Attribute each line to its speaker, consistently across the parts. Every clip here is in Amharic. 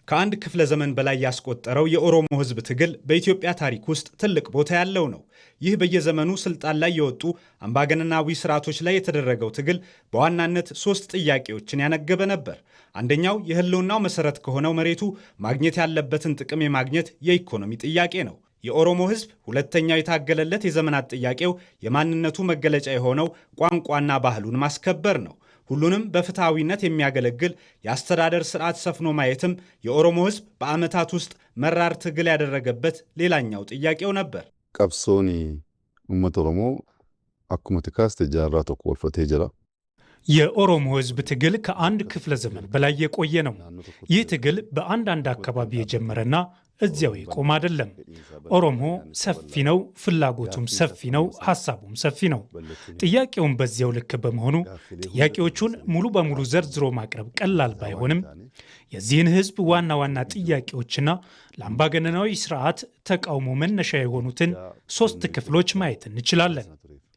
Speaker 1: ከአንድ ክፍለ ዘመን በላይ ያስቆጠረው የኦሮሞ ሕዝብ ትግል በኢትዮጵያ ታሪክ ውስጥ ትልቅ ቦታ ያለው ነው። ይህ በየዘመኑ ስልጣን ላይ የወጡ አምባገነናዊ ስርዓቶች ላይ የተደረገው ትግል በዋናነት 3 ጥያቄዎችን ያነገበ ነበር። አንደኛው የህልውናው መሰረት ከሆነው መሬቱ ማግኘት ያለበትን ጥቅም የማግኘት የኢኮኖሚ ጥያቄ ነው። የኦሮሞ ሕዝብ ሁለተኛው የታገለለት የዘመናት ጥያቄው የማንነቱ መገለጫ የሆነው ቋንቋና ባህሉን ማስከበር ነው። ሁሉንም በፍትሐዊነት የሚያገለግል የአስተዳደር ስርዓት ሰፍኖ ማየትም የኦሮሞ ሕዝብ በዓመታት ውስጥ መራር ትግል ያደረገበት ሌላኛው ጥያቄው ነበር።
Speaker 2: ቀብሶኒ ኡመት ኦሮሞ አኩመ ትካስተ ጃራ ቶኮ ወልፈቴ ጅራ።
Speaker 3: የኦሮሞ ሕዝብ ትግል ከአንድ ክፍለ ዘመን በላይ የቆየ ነው። ይህ ትግል በአንዳንድ አካባቢ የጀመረና እዚያው የቆመ አይደለም። ኦሮሞ ሰፊ ነው፣ ፍላጎቱም ሰፊ ነው፣ ሐሳቡም ሰፊ ነው። ጥያቄውም በዚያው ልክ በመሆኑ ጥያቄዎቹን ሙሉ በሙሉ ዘርዝሮ ማቅረብ ቀላል ባይሆንም የዚህን ሕዝብ ዋና ዋና ጥያቄዎችና ለአምባገነናዊ ስርዓት ተቃውሞ መነሻ የሆኑትን 3 ክፍሎች ማየት እንችላለን።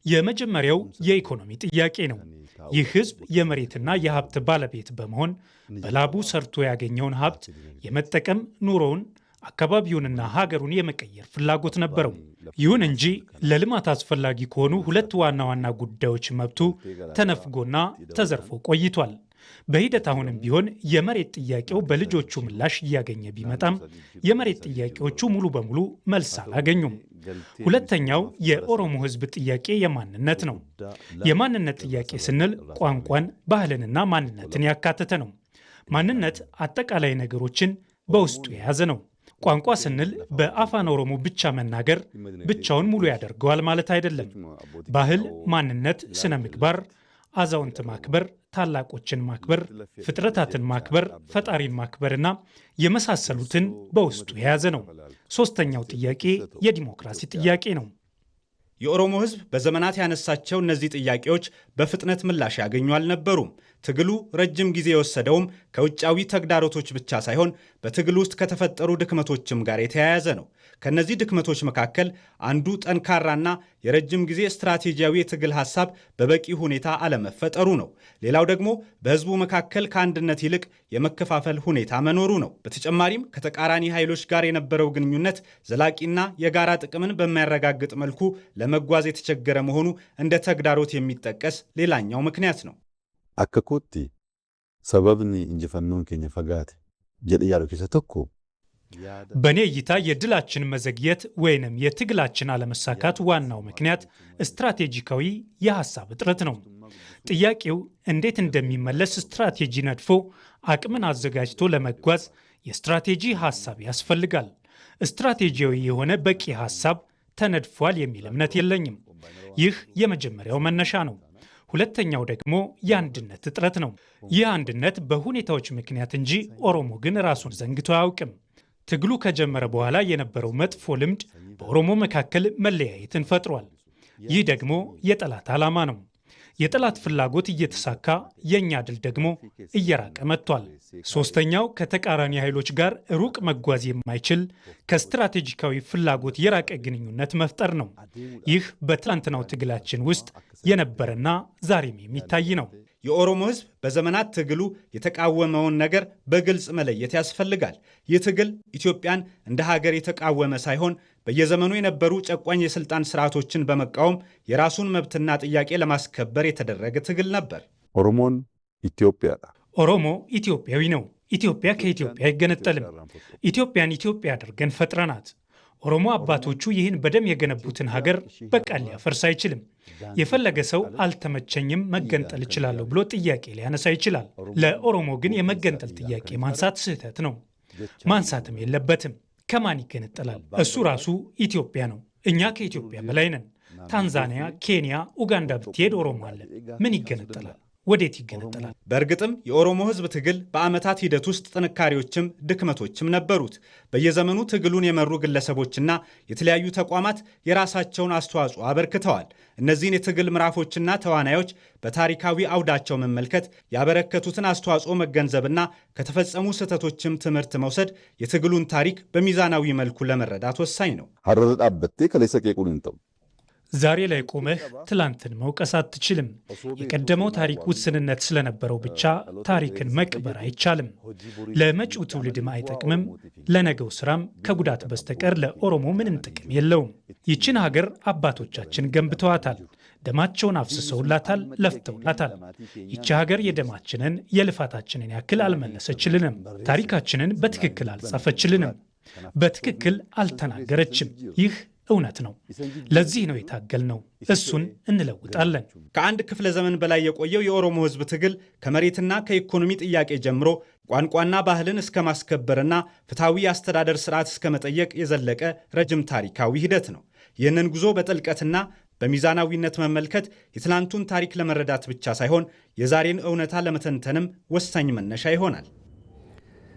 Speaker 3: የመጀመሪያው የኢኮኖሚ ጥያቄ ነው። ይህ ሕዝብ የመሬትና የሀብት ባለቤት በመሆን በላቡ ሰርቶ ያገኘውን ሀብት የመጠቀም ኑሮውን አካባቢውንና ሀገሩን የመቀየር ፍላጎት ነበረው። ይሁን እንጂ ለልማት አስፈላጊ ከሆኑ 2 ዋና ዋና ጉዳዮች መብቱ ተነፍጎና ተዘርፎ ቆይቷል። በሂደት አሁንም ቢሆን የመሬት ጥያቄው በልጆቹ ምላሽ እያገኘ ቢመጣም የመሬት ጥያቄዎቹ ሙሉ በሙሉ መልስ አላገኙም። ሁለተኛው የኦሮሞ ሕዝብ ጥያቄ የማንነት ነው። የማንነት ጥያቄ ስንል ቋንቋን፣ ባህልንና ማንነትን ያካተተ ነው። ማንነት አጠቃላይ ነገሮችን በውስጡ የያዘ ነው። ቋንቋ ስንል በአፋን ኦሮሞ ብቻ መናገር ብቻውን ሙሉ ያደርገዋል ማለት አይደለም። ባህል፣ ማንነት፣ ስነ ምግባር፣ አዛውንት ማክበር፣ ታላቆችን ማክበር፣ ፍጥረታትን ማክበር፣ ፈጣሪን ማክበርና የመሳሰሉትን በውስጡ የያዘ ነው። 3ኛው ጥያቄ የዲሞክራሲ ጥያቄ ነው።
Speaker 1: የኦሮሞ ሕዝብ በዘመናት ያነሳቸው እነዚህ ጥያቄዎች በፍጥነት ምላሽ ያገኙ አልነበሩም። ትግሉ ረጅም ጊዜ የወሰደውም ከውጫዊ ተግዳሮቶች ብቻ ሳይሆን በትግሉ ውስጥ ከተፈጠሩ ድክመቶችም ጋር የተያያዘ ነው። ከነዚህ ድክመቶች መካከል አንዱ ጠንካራና የረጅም ጊዜ ስትራቴጂያዊ የትግል ሐሳብ በበቂ ሁኔታ አለመፈጠሩ ነው። ሌላው ደግሞ በሕዝቡ መካከል ከአንድነት ይልቅ የመከፋፈል ሁኔታ መኖሩ ነው። በተጨማሪም ከተቃራኒ ኃይሎች ጋር የነበረው ግንኙነት ዘላቂና የጋራ ጥቅምን በሚያረጋግጥ መልኩ ለመጓዝ የተቸገረ መሆኑ እንደ ተግዳሮት የሚጠቀስ ሌላኛው ምክንያት ነው።
Speaker 2: አከኮቲ ሰበብኒ እንጅፈኖን ኬኛ ፈጋት ጀጥያሎ ኬሰ ተኮ
Speaker 3: በእኔ እይታ የድላችን መዘግየት ወይንም የትግላችን አለመሳካት ዋናው ምክንያት ስትራቴጂካዊ የሐሳብ እጥረት ነው። ጥያቄው እንዴት እንደሚመለስ ስትራቴጂ ነድፎ አቅምን አዘጋጅቶ ለመጓዝ የስትራቴጂ ሐሳብ ያስፈልጋል። ስትራቴጂያዊ የሆነ በቂ ሐሳብ ተነድፏል የሚል እምነት የለኝም። ይህ የመጀመሪያው መነሻ ነው። ሁለተኛው ደግሞ የአንድነት እጥረት ነው። ይህ አንድነት በሁኔታዎች ምክንያት እንጂ ኦሮሞ ግን ራሱን ዘንግቶ አያውቅም። ትግሉ ከጀመረ በኋላ የነበረው መጥፎ ልምድ በኦሮሞ መካከል መለያየትን ፈጥሯል። ይህ ደግሞ የጠላት ዓላማ ነው። የጠላት ፍላጎት እየተሳካ የእኛ ድል ደግሞ እየራቀ መጥቷል። 3ኛው ከተቃራኒ ኃይሎች ጋር ሩቅ መጓዝ የማይችል ከስትራቴጂካዊ ፍላጎት የራቀ ግንኙነት መፍጠር ነው። ይህ በትላንትናው ትግላችን ውስጥ የነበረና ዛሬም የሚታይ ነው።
Speaker 1: የኦሮሞ ሕዝብ በዘመናት ትግሉ የተቃወመውን ነገር በግልጽ መለየት ያስፈልጋል። ይህ ትግል ኢትዮጵያን እንደ ሀገር የተቃወመ ሳይሆን በየዘመኑ የነበሩ ጨቋኝ የስልጣን ስርዓቶችን በመቃወም የራሱን መብትና ጥያቄ ለማስከበር የተደረገ ትግል ነበር።
Speaker 2: ኦሮሞን ኢትዮጵያ
Speaker 3: ኦሮሞ ኢትዮጵያዊ ነው። ኢትዮጵያ ከኢትዮጵያ አይገነጠልም። ኢትዮጵያን ኢትዮጵያ አድርገን ፈጥረናት። ኦሮሞ አባቶቹ ይህን በደም የገነቡትን ሀገር በቃል ሊያፈርስ አይችልም። የፈለገ ሰው አልተመቸኝም መገንጠል እችላለሁ ብሎ ጥያቄ ሊያነሳ ይችላል። ለኦሮሞ ግን የመገንጠል ጥያቄ ማንሳት ስህተት ነው። ማንሳትም የለበትም። ከማን ይገነጠላል? እሱ ራሱ ኢትዮጵያ ነው። እኛ ከኢትዮጵያ በላይ ነን። ታንዛኒያ፣ ኬንያ፣ ኡጋንዳ ብትሄድ ኦሮሞ አለ። ምን ይገነጠላል? ወዴት ይገነጠላል?
Speaker 1: በእርግጥም የኦሮሞ ሕዝብ ትግል በዓመታት ሂደት ውስጥ ጥንካሬዎችም ድክመቶችም ነበሩት። በየዘመኑ ትግሉን የመሩ ግለሰቦችና የተለያዩ ተቋማት የራሳቸውን አስተዋጽኦ አበርክተዋል። እነዚህን የትግል ምዕራፎችና ተዋናዮች በታሪካዊ አውዳቸው መመልከት፣ ያበረከቱትን አስተዋጽኦ መገንዘብና ከተፈጸሙ ስህተቶችም ትምህርት መውሰድ የትግሉን ታሪክ በሚዛናዊ መልኩ ለመረዳት ወሳኝ ነው።
Speaker 2: ሀረር ጣበቴ ከለሰ ቄቁን እንተው
Speaker 3: ዛሬ ላይ ቆመህ ትላንትን መውቀስ አትችልም። የቀደመው ታሪክ ውስንነት ስለነበረው ብቻ ታሪክን መቅበር አይቻልም። ለመጪው ትውልድም አይጠቅምም። ለነገው ስራም ከጉዳት በስተቀር ለኦሮሞ ምንም ጥቅም የለውም። ይችን ሀገር አባቶቻችን ገንብተዋታል። ደማቸውን አፍስሰውላታል፣ ለፍተውላታል። ይቺ ሀገር የደማችንን የልፋታችንን ያክል አልመለሰችልንም። ታሪካችንን በትክክል አልጻፈችልንም። በትክክል አልተናገረችም። ይህ እውነት ነው። ለዚህ ነው የታገልነው። እሱን እንለውጣለን።
Speaker 1: ከአንድ ክፍለ ዘመን በላይ የቆየው የኦሮሞ ሕዝብ ትግል ከመሬትና ከኢኮኖሚ ጥያቄ ጀምሮ ቋንቋና ባህልን እስከ ማስከበርና ፍትሐዊ የአስተዳደር ስርዓት እስከ መጠየቅ የዘለቀ ረጅም ታሪካዊ ሂደት ነው። ይህንን ጉዞ በጥልቀትና በሚዛናዊነት መመልከት የትላንቱን ታሪክ ለመረዳት ብቻ ሳይሆን የዛሬን እውነታ ለመተንተንም ወሳኝ መነሻ ይሆናል።